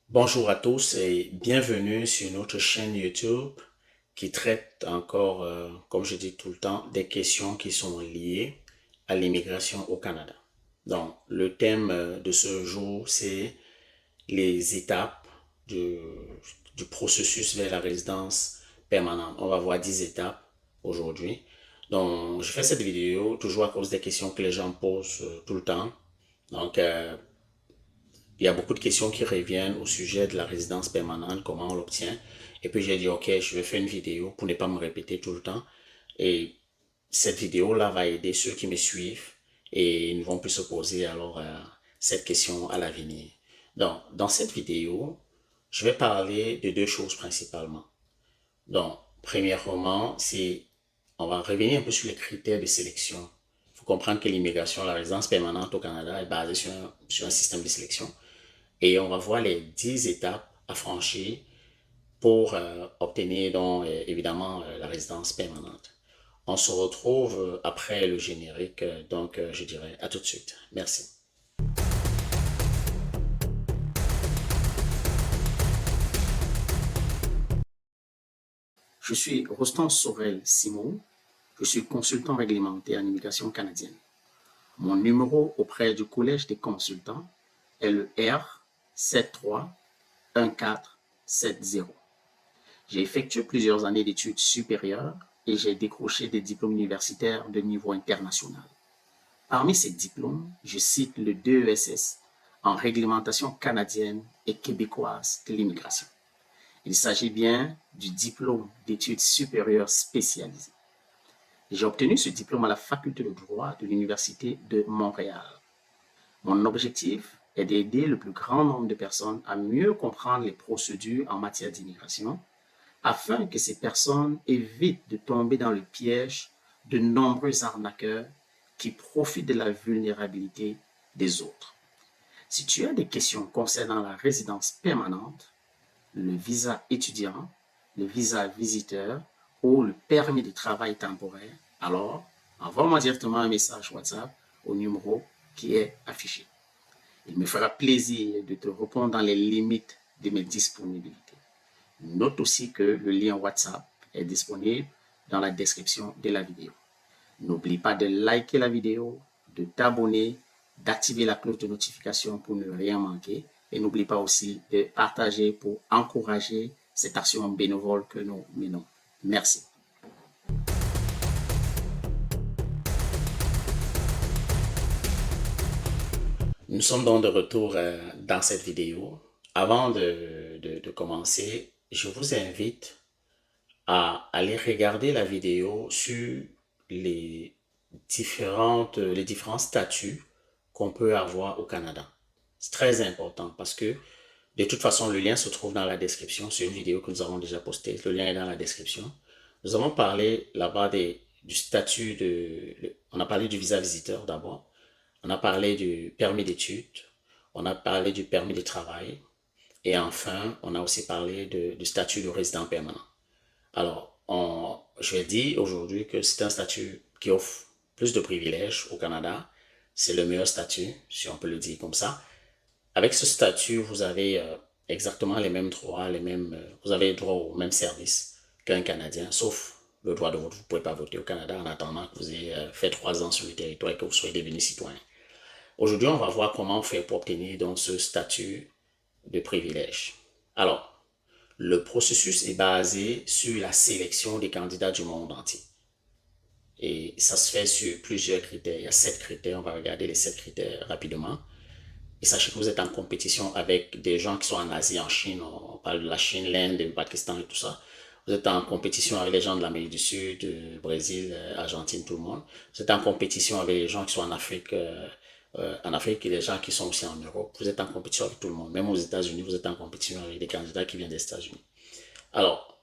Bonjour à tous et bienvenue sur notre chaîne YouTube qui traite encore, comme je dis tout le temps, des questions qui sont liées à l'immigration au Canada. Donc, le thème de ce jour, c'est les étapes du, du processus vers la résidence permanente. On va voir 10 étapes aujourd'hui. Donc, je fais cette vidéo toujours à cause des questions que les gens posent tout le temps. Donc, il y a beaucoup de questions qui reviennent au sujet de la résidence permanente, comment on l'obtient. Et puis j'ai dit, ok, je vais faire une vidéo pour ne pas me répéter tout le temps. Et cette vidéo-là va aider ceux qui me suivent et ils ne vont plus se poser alors cette question à l'avenir. Donc, dans cette vidéo, je vais parler de deux choses principalement. Donc, premièrement, on va revenir un peu sur les critères de sélection. Il faut comprendre que l'immigration, la résidence permanente au Canada est basée sur un système de sélection. Et on va voir les 10 étapes à franchir pour obtenir donc évidemment la résidence permanente. On se retrouve après le générique, donc je dirais à tout de suite. Merci. Je suis Rostand Sorel Simon, je suis consultant réglementaire en immigration canadienne. Mon numéro auprès du Collège des consultants est le R731470. J'ai effectué plusieurs années d'études supérieures et j'ai décroché des diplômes universitaires de niveau international. Parmi ces diplômes, je cite le DESS en réglementation canadienne et québécoise de l'immigration. Il s'agit bien du diplôme d'études supérieures spécialisées. J'ai obtenu ce diplôme à la faculté de droit de l'Université de Montréal. Mon objectif est d'aider le plus grand nombre de personnes à mieux comprendre les procédures en matière d'immigration afin que ces personnes évitent de tomber dans le piège de nombreux arnaqueurs qui profitent de la vulnérabilité des autres. Si tu as des questions concernant la résidence permanente, le visa étudiant, le visa visiteur ou le permis de travail temporaire, alors envoie-moi directement un message WhatsApp au numéro qui est affiché. Il me fera plaisir de te répondre dans les limites de mes disponibilités. Note aussi que le lien WhatsApp est disponible dans la description de la vidéo. N'oublie pas de liker la vidéo, de t'abonner, d'activer la cloche de notification pour ne rien manquer. Et n'oublie pas aussi de partager pour encourager cette action bénévole que nous menons. Merci. Nous sommes donc de retour dans cette vidéo. Avant de commencer, je vous invite à aller regarder la vidéo sur les les différents statuts qu'on peut avoir au Canada. C'est très important parce que de toute façon, le lien se trouve dans la description. C'est une vidéo que nous avons déjà postée. Le lien est dans la description. Nous avons parlé là-bas du statut on a parlé du visa visiteur d'abord. On a parlé du permis d'études. On a parlé du permis de travail. Et enfin, on a aussi parlé du statut de résident permanent. Alors, je vais dire aujourd'hui que c'est un statut qui offre plus de privilèges au Canada. C'est le meilleur statut, si on peut le dire comme ça. Avec ce statut, vous avez exactement les mêmes droits, vous avez droit aux mêmes services qu'un Canadien, sauf le droit de vote. Vous ne pouvez pas voter au Canada en attendant que vous ayez fait 3 ans sur le territoire et que vous soyez devenu citoyen. Aujourd'hui, on va voir comment faire pour obtenir donc ce statut de privilège. Alors, le processus est basé sur la sélection des candidats du monde entier. Et ça se fait sur plusieurs critères. Il y a 7 critères. On va regarder les 7 critères rapidement. Et sachez que vous êtes en compétition avec des gens qui sont en Asie, en Chine. On parle de la Chine, l'Inde, le Pakistan et tout ça. Vous êtes en compétition avec les gens de l'Amérique du Sud, du Brésil, Argentine, tout le monde. Vous êtes en compétition avec les gens qui sont en Afrique et les gens qui sont aussi en Europe. Vous êtes en compétition avec tout le monde. Même aux États-Unis, vous êtes en compétition avec des candidats qui viennent des États-Unis. Alors,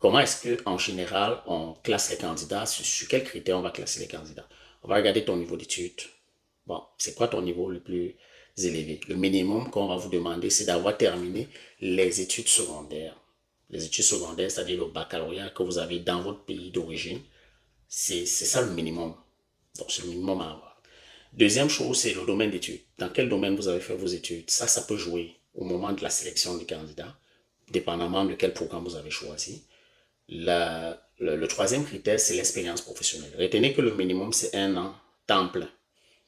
comment est-ce qu'en général, on classe les candidats? Sur quels critères on va classer les candidats? On va regarder ton niveau d'études. Bon, c'est quoi ton niveau le plus élevé? Le minimum qu'on va vous demander, c'est d'avoir terminé les études secondaires. Les études secondaires, c'est-à-dire le baccalauréat que vous avez dans votre pays d'origine. C'est ça le minimum. Donc, c'est le minimum à avoir. Deuxième chose, c'est le domaine d'études. Dans quel domaine vous avez fait vos études? Ça peut jouer. au moment de la sélection du candidat, dépendamment de quel programme vous avez choisi. Le troisième critère, c'est l'expérience professionnelle. Retenez que le minimum, c'est 1 an temps plein.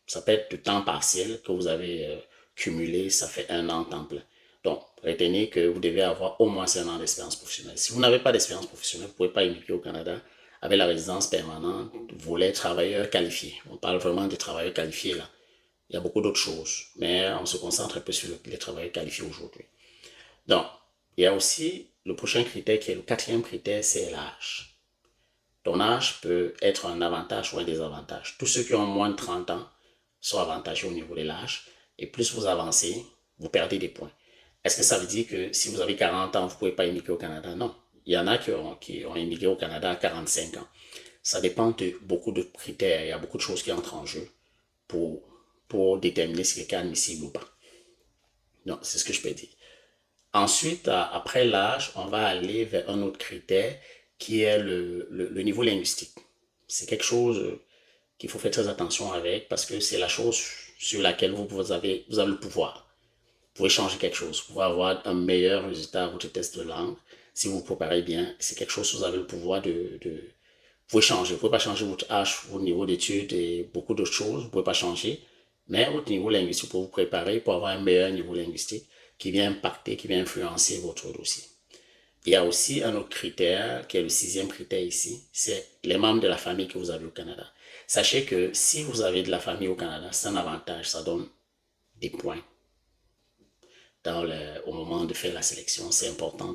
Ça peut être du temps partiel que vous avez cumulé, ça fait 1 an temps plein. Donc, retenez que vous devez avoir au moins 1 an d'expérience professionnelle. Si vous n'avez pas d'expérience professionnelle, vous ne pouvez pas immigrer au Canada avec la résidence permanente. Vous voulez travailleur qualifié. On parle vraiment des travailleurs qualifiés là. Il y a beaucoup d'autres choses, mais on se concentre un peu sur les travailleurs qualifiés aujourd'hui. Donc, il y a aussi le prochain critère qui est le quatrième critère, c'est l'âge. Ton âge peut être un avantage ou un désavantage. Tous ceux qui ont moins de 30 ans sont avantagés au niveau de l'âge. Et plus vous avancez, vous perdez des points. Est-ce que ça veut dire que si vous avez 40 ans, vous ne pouvez pas immigrer au Canada? Non. Il y en a qui ont immigré au Canada à 45 ans. Ça dépend de beaucoup de critères. Il y a beaucoup de choses qui entrent en jeu pour, pour déterminer si quelqu'un est admissible ou pas. Donc, c'est ce que je peux dire. Ensuite, après l'âge, on va aller vers un autre critère qui est le niveau linguistique. C'est quelque chose qu'il faut faire très attention avec parce que c'est la chose sur laquelle vous avez le pouvoir. Vous pouvez changer quelque chose. Vous pouvez avoir un meilleur résultat à votre test de langue si vous vous préparez bien. C'est quelque chose que vous avez le pouvoir vous pouvez changer. Vous ne pouvez pas changer votre âge, votre niveau d'études et beaucoup d'autres choses. Vous ne pouvez pas changer. Mais votre niveau linguistique, pour vous préparer pour avoir un meilleur niveau linguistique qui vient impacter, qui vient influencer votre dossier. Il y a aussi un autre critère, qui est le sixième critère ici, c'est les membres de la famille que vous avez au Canada. Sachez que si vous avez de la famille au Canada, c'est un avantage, ça donne des points au moment de faire la sélection. C'est important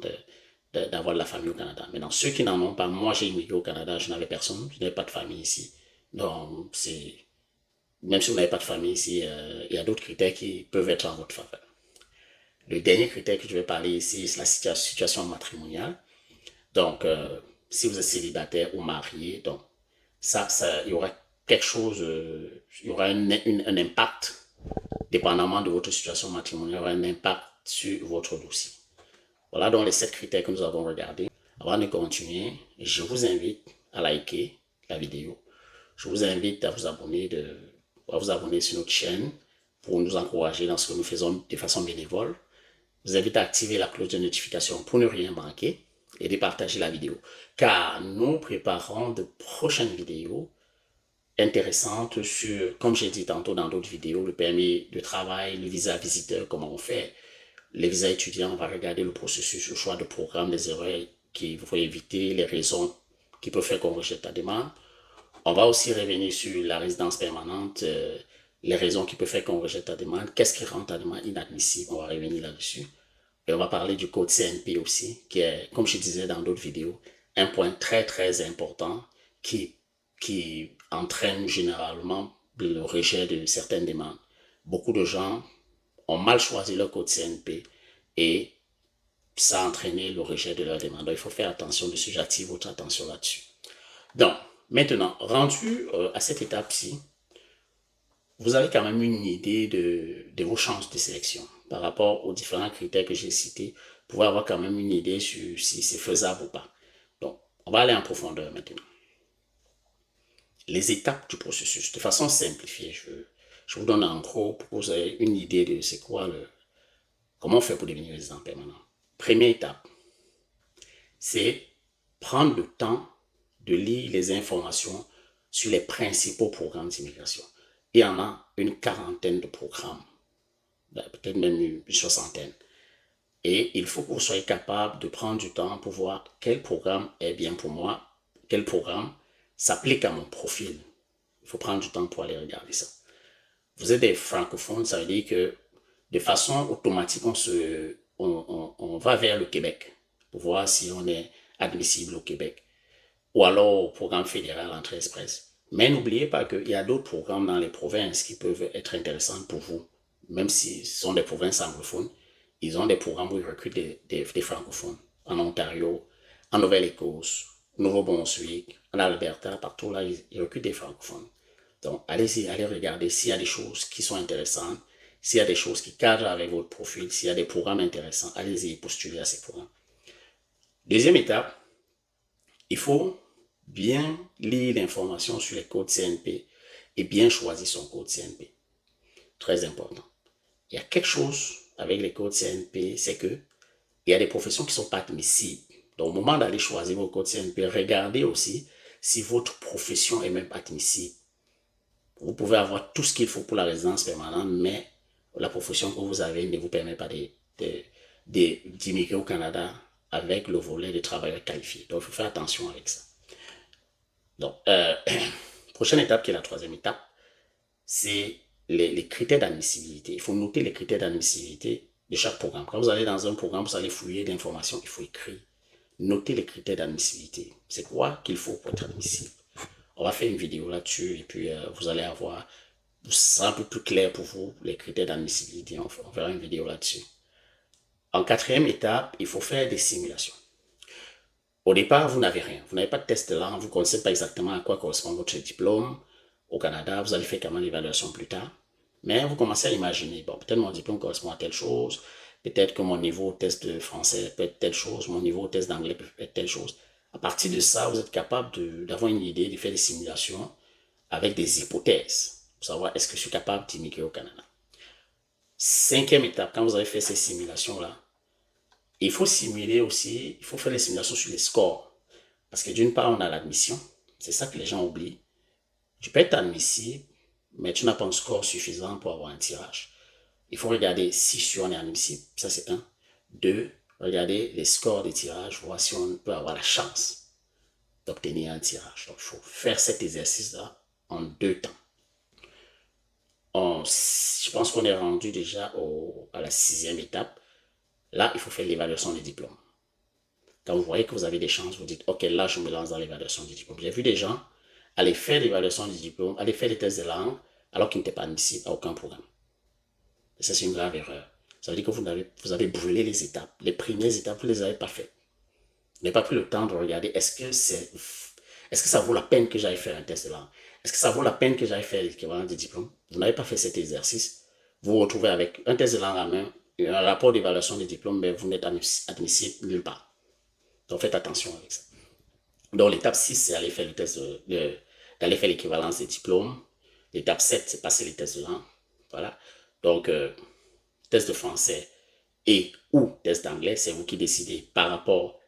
d'avoir de la famille au Canada. Maintenant, ceux qui n'en ont pas, moi j'ai immigré au Canada, je n'avais personne, je n'avais pas de famille ici. Donc, même si vous n'avez pas de famille ici, il y a d'autres critères qui peuvent être en votre faveur. Le dernier critère que je vais parler ici, c'est la situation matrimoniale. Donc, si vous êtes célibataire ou marié, donc il y aura quelque chose, il y aura un impact, dépendamment de votre situation matrimoniale, il y aura un impact sur votre dossier. Voilà donc les 7 critères que nous avons regardés. Avant de continuer, je vous invite à liker la vidéo. Je vous invite à vous abonner sur notre chaîne pour nous encourager dans ce que nous faisons de façon bénévole. Je vous invite à activer la cloche de notification pour ne rien manquer et de partager la vidéo. Car nous préparons de prochaines vidéos intéressantes sur, comme j'ai dit tantôt dans d'autres vidéos, le permis de travail, le visa visiteur, comment on fait. Les visas étudiants, on va regarder le processus, le choix de programme, les erreurs qu'il faut éviter, les raisons qui peuvent faire qu'on rejette ta demande. On va aussi revenir sur la résidence permanente, les raisons qui peuvent faire qu'on rejette ta demande, qu'est-ce qui rend ta demande inadmissible, on va revenir là-dessus. Et on va parler du code CNP aussi, qui est, comme je disais dans d'autres vidéos, un point très très important qui entraîne généralement le rejet de certaines demandes. Beaucoup de gens ont mal choisi leur code CNP et ça a entraîné le rejet de leur demande. Donc, il faut faire attention dessus, j'attire votre attention là-dessus. Donc, maintenant, rendu à cette étape-ci, vous avez quand même une idée de vos chances de sélection par rapport aux différents critères que j'ai cités. Vous pouvez avoir quand même une idée sur si c'est faisable ou pas. Donc, on va aller en profondeur maintenant. Les étapes du processus, de façon simplifiée, je vous donne en gros pour que vous ayez une idée de c'est quoi comment on fait pour devenir résident permanent. Première étape, c'est prendre le temps de lire les informations sur les principaux programmes d'immigration. Il y en a une quarantaine de programmes, peut-être même une soixantaine. Et il faut que vous soyez capable de prendre du temps pour voir quel programme est bien pour moi, quel programme s'applique à mon profil. Il faut prendre du temps pour aller regarder ça. Vous êtes des francophones, ça veut dire que de façon automatique, on va vers le Québec pour voir si on est admissible au Québec. Ou alors au programme fédéral Entrée Express. Mais n'oubliez pas qu'il y a d'autres programmes dans les provinces qui peuvent être intéressants pour vous, même si ce sont des provinces anglophones. Ils ont des programmes où ils recrutent des francophones. En Ontario, en Nouvelle-Écosse, au Nouveau-Brunswick, en Alberta, partout là, ils recrutent des francophones. Donc, allez-y, allez regarder s'il y a des choses qui sont intéressantes, s'il y a des choses qui cadrent avec votre profil, s'il y a des programmes intéressants, allez-y postuler à ces programmes. Deuxième étape, il faut bien lire l'information sur les codes CNP et bien choisir son code CNP. Très important. Il y a quelque chose avec les codes CNP, c'est que il y a des professions qui ne sont pas admissibles. Donc, au moment d'aller choisir vos codes CNP, regardez aussi si votre profession est même admissible. Vous pouvez avoir tout ce qu'il faut pour la résidence permanente, mais la profession que vous avez ne vous permet pas d'immigrer au Canada avec le volet de travailleurs qualifiés. Donc, il faut faire attention avec ça. Donc, prochaine étape, qui est la troisième étape, c'est les critères d'admissibilité. Il faut noter les critères d'admissibilité de chaque programme. Quand vous allez dans un programme, vous allez fouiller d'informations, il faut écrire. Notez les critères d'admissibilité. C'est quoi qu'il faut pour être admissible. On va faire une vidéo là-dessus et puis vous allez avoir, c'est un peu plus clair pour vous, les critères d'admissibilité. On fera une vidéo là-dessus. En quatrième étape, il faut faire des simulations. Au départ, vous n'avez rien. Vous n'avez pas de test là, vous ne connaissez pas exactement à quoi correspond votre diplôme. Au Canada, vous allez faire quand même l'évaluation plus tard. Mais vous commencez à imaginer, bon, peut-être mon diplôme correspond à telle chose, peut-être que mon niveau au test de français peut être telle chose, mon niveau au test d'anglais peut être telle chose. À partir de ça, vous êtes capable d'avoir une idée, de faire des simulations avec des hypothèses pour savoir est-ce que je suis capable d'immigrer au Canada. Cinquième étape, quand vous avez fait ces simulations-là, il faut simuler aussi, il faut faire les simulations sur les scores. Parce que d'une part, on a l'admission, c'est ça que les gens oublient. Tu peux être admissible, mais tu n'as pas un score suffisant pour avoir un tirage. Il faut regarder si on est admissible, ça c'est un. Deux, regarder les scores des tirages, voir si on peut avoir la chance d'obtenir un tirage. Donc, il faut faire cet exercice-là en 2 temps. Je pense qu'on est rendu déjà à la 6e étape. Là, il faut faire l'évaluation des diplômes. Quand vous voyez que vous avez des chances, vous dites, OK, là, je me lance dans l'évaluation du diplôme. J'ai vu des gens aller faire l'évaluation du diplôme, aller faire des tests de langue, alors qu'ils n'étaient pas admissibles à aucun programme. Et ça, c'est une grave erreur. Ça veut dire que vous avez brûlé les étapes. Les premières étapes, vous ne les avez pas faites. Vous n'avez pas pris le temps de regarder, est-ce que ça vaut la peine que j'aille faire un test de langue? Est-ce que ça vaut la peine que j'aille faire l'équivalent des diplômes? Vous n'avez pas fait cet exercice. Vous vous retrouvez avec un test de langue à main, un rapport d'évaluation des diplômes, mais vous n'êtes admissible nulle part. Donc faites attention avec ça. Donc l'étape 6, c'est aller faire le test d'aller faire l'équivalence des diplômes. L'étape 7, c'est passer les tests de langue. Voilà. Donc, test de français et ou test d'anglais, c'est vous qui décidez par rapport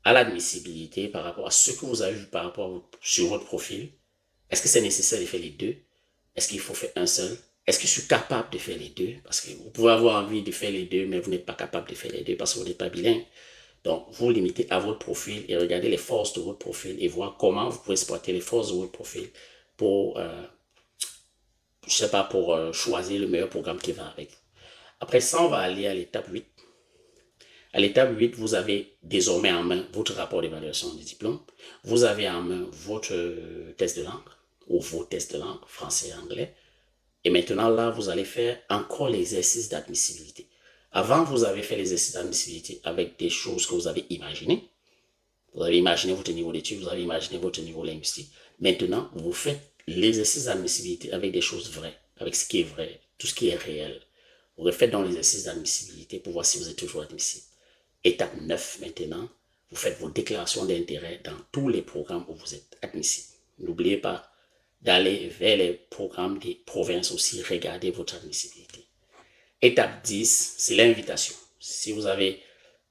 à l'admissibilité, par rapport à ce que vous avez vu par rapport sur votre profil. Est-ce que c'est nécessaire de faire les deux? Est-ce qu'il faut faire un seul? Est-ce que je suis capable de faire les deux? Parce que vous pouvez avoir envie de faire les deux, mais vous n'êtes pas capable de faire les deux parce que vous n'êtes pas bilingue. Donc, vous limitez à votre profil et regardez les forces de votre profil et voir comment vous pouvez exploiter les forces de votre profil pour, je sais pas, pour choisir le meilleur programme qui va avec vous. Après ça, on va aller à l'étape 8. À l'étape 8, vous avez désormais en main votre rapport d'évaluation des diplômes. Vous avez en main votre test de langue ou vos tests de langue, français et anglais. Et maintenant, là, vous allez faire encore l'exercice d'admissibilité. Avant, vous avez fait l'exercice d'admissibilité avec des choses que vous avez imaginées. Vous avez imaginé votre niveau d'études, vous avez imaginé votre niveau linguistique. Maintenant, vous faites l'exercice d'admissibilité avec des choses vraies, avec ce qui est vrai, tout ce qui est réel. Vous refaites dans l'exercice d'admissibilité pour voir si vous êtes toujours admissible. Étape 9 maintenant, vous faites vos déclarations d'intérêt dans tous les programmes où vous êtes admissible. N'oubliez pas d'aller vers les programmes des provinces aussi, regarder votre admissibilité. Étape 10, c'est l'invitation. Si vous avez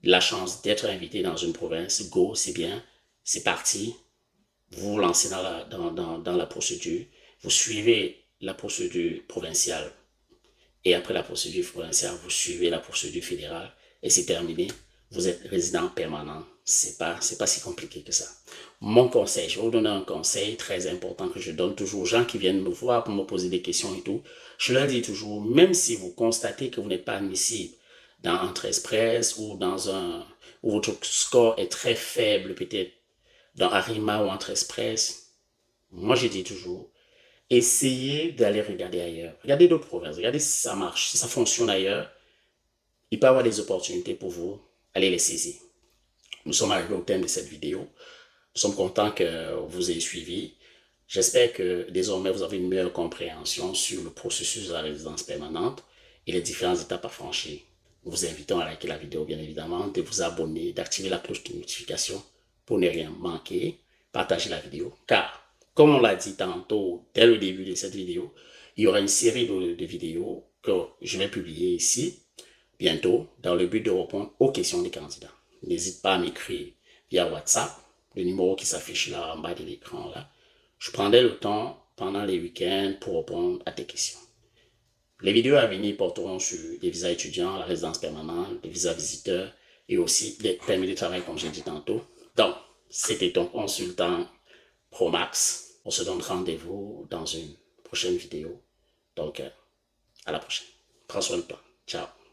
la chance d'être invité dans une province, go, c'est bien, c'est parti. Vous vous lancez dans la procédure, vous suivez la procédure provinciale et après la procédure provinciale, vous suivez la procédure fédérale et c'est terminé. Vous êtes résident permanent. C'est pas si compliqué que ça. Mon conseil, je vais vous donner un conseil très important que je donne toujours aux gens qui viennent me voir pour me poser des questions et tout. Je leur dis toujours, même si vous constatez que vous n'êtes pas admissible dans Entrée Express ou où votre score est très faible, peut-être dans Arima ou Entrée Express, moi je dis toujours, essayez d'aller regarder ailleurs. Regardez d'autres provinces, regardez si ça marche, si ça fonctionne ailleurs. Il peut y avoir des opportunités pour vous. Allez les saisir. Nous sommes arrivés au thème de cette vidéo. Nous sommes contents que vous ayez suivi. J'espère que désormais vous avez une meilleure compréhension sur le processus de la résidence permanente et les différentes étapes à franchir. Nous vous invitons à liker la vidéo, bien évidemment, de vous abonner, d'activer la cloche de notification pour ne rien manquer. Partagez la vidéo, car, comme on l'a dit tantôt, dès le début de cette vidéo, il y aura une série de vidéos que je vais publier ici bientôt dans le but de répondre aux questions des candidats. N'hésite pas à m'écrire via WhatsApp, le numéro qui s'affiche là en bas de l'écran là. Je prendrai le temps pendant les week-ends pour répondre à tes questions. Les vidéos à venir porteront sur les visas étudiants, la résidence permanente, les visas visiteurs et aussi les permis de travail comme j'ai dit tantôt. Donc, c'était ton consultant Promax. On se donne rendez-vous dans une prochaine vidéo. Donc, à la prochaine. Prends soin de toi. Ciao.